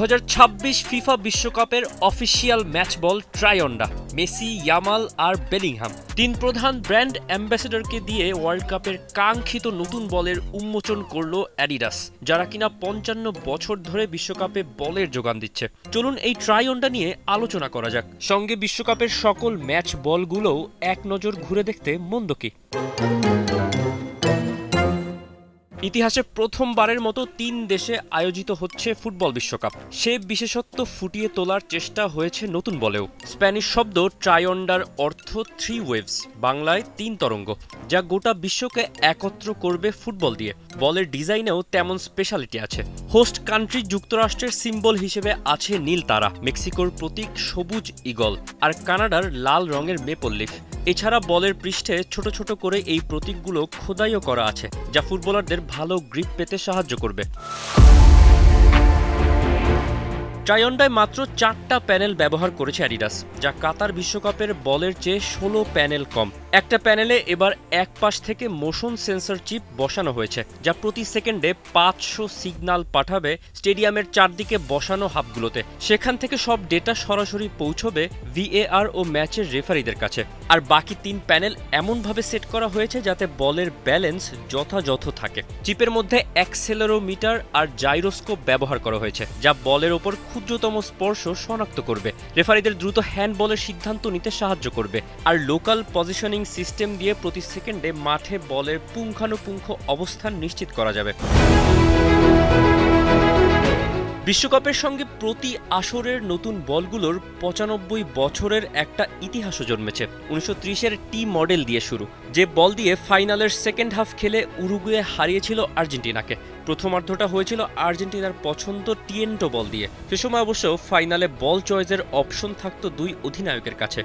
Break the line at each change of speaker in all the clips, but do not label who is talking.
2026 FIFA বিশ্বকাপের official match ball Trionda. Messi, Yamal আর Bellingham তিন প্রধান ব্র্যান্ড অ্যাম্বাসেডরকে দিয়ে ওয়ার্ল্ড কাপের কাঙ্ক্ষিত নতুন বলের উন্মোচন করল অ্যাডিডাস, যারা কিনা 55 বছর ধরে বিশ্বকাপে বলের যোগান দিচ্ছে। চলুন এই ট্রায়ন্ডা নিয়ে আলোচনা করা যাক। সঙ্গে বিশ্বকাপের সকল ম্যাচ বলগুলোও এক নজর ঘুরে দেখতে মন্দ কি। ইতিহাসে প্রথমবারের মতো 3 দেশে আয়োজিত হচ্ছে ফুটবল বিশ্বকাপ। সে বিশেষত্ব ফুটিয়ে তোলার চেষ্টা হয়েছে নতুন বলেও। স্প্যানিশ শব্দ ট্রায়ন্ডার অর্থ 3 ওয়েভস, বাংলায় 3 তরঙ্গ, যা গোটা বিশ্বকে একত্র করবে ফুটবল দিয়ে। বলের ডিজাইনেও তেমন স্পেশালিটি আছে। হোস্ট কান্ট্রি যুক্তরাষ্ট্রের সিম্বল হিসেবে আছে নীল তারা, মেক্সিকোর প্রতীক সবুজ ঈগল আর কানাডার লাল রঙের মেপল লিফ। এছাড়া বলের পৃষ্ঠে ছোট ছোট করে এই প্রতীকগুলো খোদাইও করা আছে, যা ফুটবলারদের ভালো গ্রিপ পেতে সাহায্য করবে। ট্রায়ন্ডায় মাত্র 4টা প্যানেল ব্যবহার করেছে অ্যাডিডাস, যা কাতার বিশ্বকাপের বলের চেয়ে 16 প্যানেল কম। একটা প্যানেলে এবার এক পাশ থেকে মোশন সেন্সর চিপ বসানো হয়েছে, যা প্রতি সেকেন্ডে 500 সিগন্যাল পাঠাবে স্টেডিয়ামের চারদিকে বসানো হাবগুলোতে। সেখান থেকে সব ডেটা সরাসরি পৌঁছবে ভিএআর ও ম্যাচের রেফারিদের কাছে। আর বাকি 3 প্যানেল এমনভাবে সেট করা হয়েছে যাতে বলের ব্যালেন্স যথাযথ থাকে। চিপের মধ্যে অ্যাক্সেলেরোমিটার আর জাইরোস্কোপ ব্যবহার করা হয়েছে, যা বলের ওপর ক্ষুদ্রতম স্পর্শ শনাক্ত করবে, রেফারিদের দ্রুত হ্যান্ডবলের সিদ্ধান্ত নিতে সাহায্য করবে। আর লোকাল পজিশনিং সিস্টেম দিয়ে প্রতি সেকেন্ডে মাঠে বলের পুঙ্খানুপুঙ্খ অবস্থান নিশ্চিত করা যাবে। বিশ্বকাপের সঙ্গে প্রতি আসরের নতুন বলগুলোর 95 বছরের একটা ইতিহাসও জন্মেছে। 1930-এর টি মডেল দিয়ে শুরু, যে বল দিয়ে ফাইনালের সেকেন্ড হাফ খেলে উরুগুয়ে হারিয়েছিল আর্জেন্টিনাকে। প্রথমার্ধটা হয়েছিল আর্জেন্টিনার পছন্দ টিয়েন্টো বল দিয়ে। সে সময় অবশ্য ফাইনালে বল চয়েসের অপশন থাকতো 2 অধিনায়কের কাছে।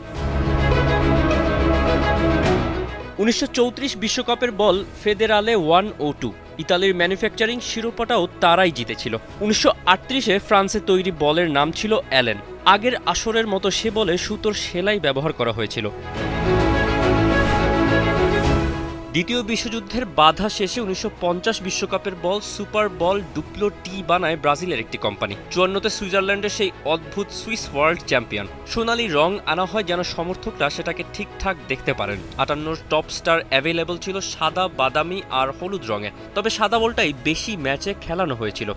1934 বিশ্বকাপের বল ফেদেরালে 1 ও 2। ইতালির ম্যানুফ্যাকচারিং শিরোপাটাও তারাই জিতেছিল। 1938-এ ফ্রান্সে তৈরি বলের নাম ছিল অ্যালেন। আগের আসরের মতো সে বলে সুতোর সেলাই ব্যবহার করা হয়েছিল। দ্বিতীয় বিশ্বযুদ্ধের বাধা শেষে 1950 বিশ্বকাপের বল সুপার বল ডুপ্লো টি বানায় ব্রাজিলের একটি কোম্পানি। 54-তে সুইজারল্যান্ডের সেই অদ্ভুত সুইস ওয়ার্ল্ড চ্যাম্পিয়ন। সোনালি রং আনা হয় যেন সমর্থকরা সেটাকে ঠিকঠাক দেখতে পারেন। 58 টপ স্টার অ্যাভেলেবল ছিল সাদা, বাদামি আর হলুদ রঙের, তবে সাদা বলটাই বেশি ম্যাচে খেলানো হয়েছিল।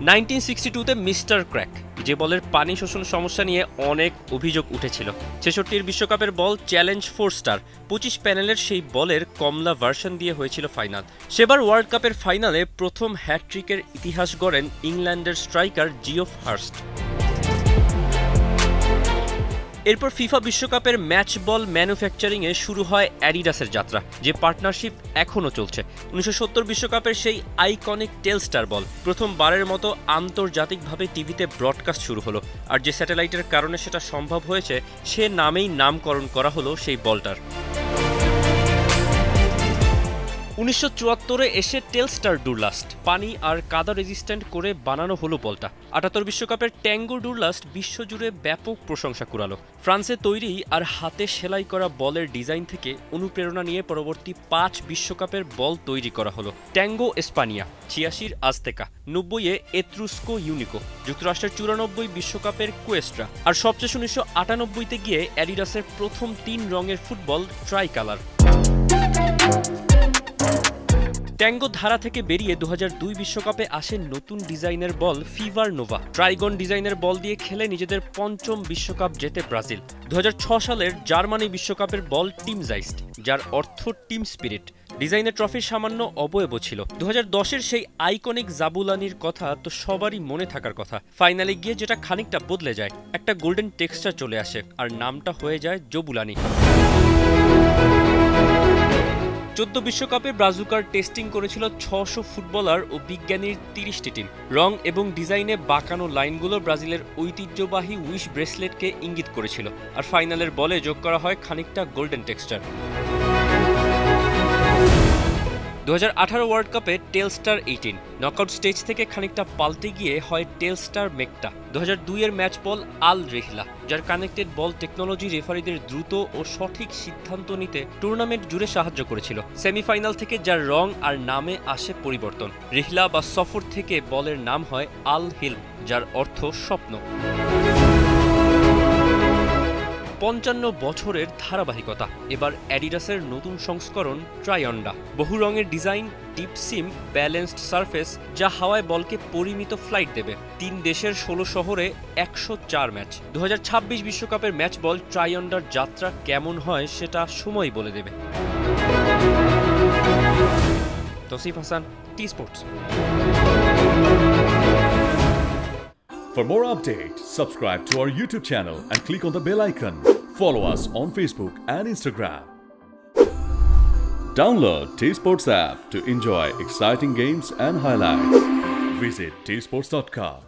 1962-তে মিস্টার ক্র্যাক, যে বলের পানি শোষণ সমস্যা নিয়ে অনেক অভিযোগ উঠেছিল। 66-র বিশ্বকাপের বল চ্যালেঞ্জ 4 স্টার, 25 প্যানেলের সেই বলের কমলা ভার্সন দিয়ে হয়েছিল ফাইনাল। সেবার ওয়ার্ল্ড কাপের ফাইনালে প্রথম হ্যাটট্রিকের ইতিহাস গড়েন ইংল্যান্ডের স্ট্রাইকার জিওফ হার্স্ট। এরপর ফিফা বিশ্বকাপের ম্যাচ বল ম্যানুফ্যাকচারিংয়ে শুরু হয় অ্যাডিডাসের যাত্রা, যে পার্টনারশিপ এখনও চলছে। 1970 বিশ্বকাপের সেই আইকনিক টেলস্টার বল প্রথমবারের মতো আন্তর্জাতিকভাবে টিভিতে ব্রডকাস্ট শুরু হলো, আর যে স্যাটেলাইটের কারণে সেটা সম্ভব হয়েছে সে নামেই নামকরণ করা হলো সেই বলটার। 1974-এ এসে টেলস্টার ডুরলাস্ট, পানি আর কাদা রেজিস্ট্যান্ট করে বানানো হলো বলটা। 78 বিশ্বকাপের ট্যাঙ্গো ডুরলাস্ট বিশ্বজুড়ে ব্যাপক প্রশংসা কুড়ালো। ফ্রান্সে তৈরি আর হাতে সেলাই করা বলের ডিজাইন থেকে অনুপ্রেরণা নিয়ে পরবর্তী 5 বিশ্বকাপের বল তৈরি করা হলো। ট্যাঙ্গো এসপানিয়া, 86-র আজতেকা, 90-এ এত্রুস্কো ইউনিকো, যুক্তরাষ্ট্রের 94 বিশ্বকাপের কুয়েস্ট্রা, আর সবশেষ 1998-তে গিয়ে অ্যাডিডাসের প্রথম 3 রঙের ফুটবল ট্রাই কালার। ট্যাঙ্গো ধারা থেকে বেরিয়ে 2002 বিশ্বকাপে আসে নতুন ডিজাইনের বল ফিভার নোভা। ট্রাইগন ডিজাইনের বল দিয়ে খেলে নিজেদের 5ম বিশ্বকাপ জেতে ব্রাজিল। 2006 সালের জার্মানি বিশ্বকাপের বল টিম জাইস্ট, যার অর্থ টিম স্পিরিট। ডিজাইনের ট্রফির সামান্য অবয়ব ছিল। 2010-এর সেই আইকনিক জাবুলানির কথা তো সবারই মনে থাকার কথা। ফাইনালে গিয়ে যেটা খানিকটা বদলে যায়, একটা গোল্ডেন টেক্সচার চলে আসে আর নামটা হয়ে যায় জবুলানি। 14 বিশ্বকাপে ব্রাজুকার টেস্টিং করেছিল 600 ফুটবলার ও বিজ্ঞানীর 30টি টিম। রং এবং ডিজাইনে বাঁকানো লাইনগুলো ব্রাজিলের ঐতিহ্যবাহী উইশ ব্রেসলেটকে ইঙ্গিত করেছিল, আর ফাইনালের বলে যোগ করা হয় খানিকটা গোল্ডেন টেক্সচার। 2018 ওয়ার্ল্ড কাপে টেলস্টার 18 নকআউট স্টেজ থেকে খানিকটা পাল্টে গিয়ে হয় টেলস্টার মেকটা। 2002-এর ম্যাচ বল আল রিহলা, যার কানেক্টেড বল টেকনোলজি রেফারিদের দ্রুত ও সঠিক সিদ্ধান্ত নিতে টুর্নামেন্ট জুড়ে সাহায্য করেছিল। সেমিফাইনাল থেকে যার রং আর নামে আসে পরিবর্তন। রিহলা বা সফর থেকে বলের নাম হয় আল হিল, যার অর্থ স্বপ্ন। 55 বছরের ধারাবাহিকতা, এবার অ্যাডিডাসের নতুন সংস্করণ ট্রায়ন্ডা। বহু রঙের ডিজাইন, ডিপ সিম, ব্যালেন্সড সারফেস, যা হাওয়ায় বলকে পরিমিত ফ্লাইট দেবে। 3 দেশের 16 শহরে 104 ম্যাচ। 2026 বিশ্বকাপের ম্যাচ বল ট্রায়ন্ডার যাত্রা কেমন হয় সেটা সময় বলে দেবে। Tausif Hasan, T Sports.
For more updates, subscribe to our YouTube channel and click on the bell icon. Follow us on Facebook and Instagram. Download T Sports app to enjoy exciting games and highlights. Visit tsports.com.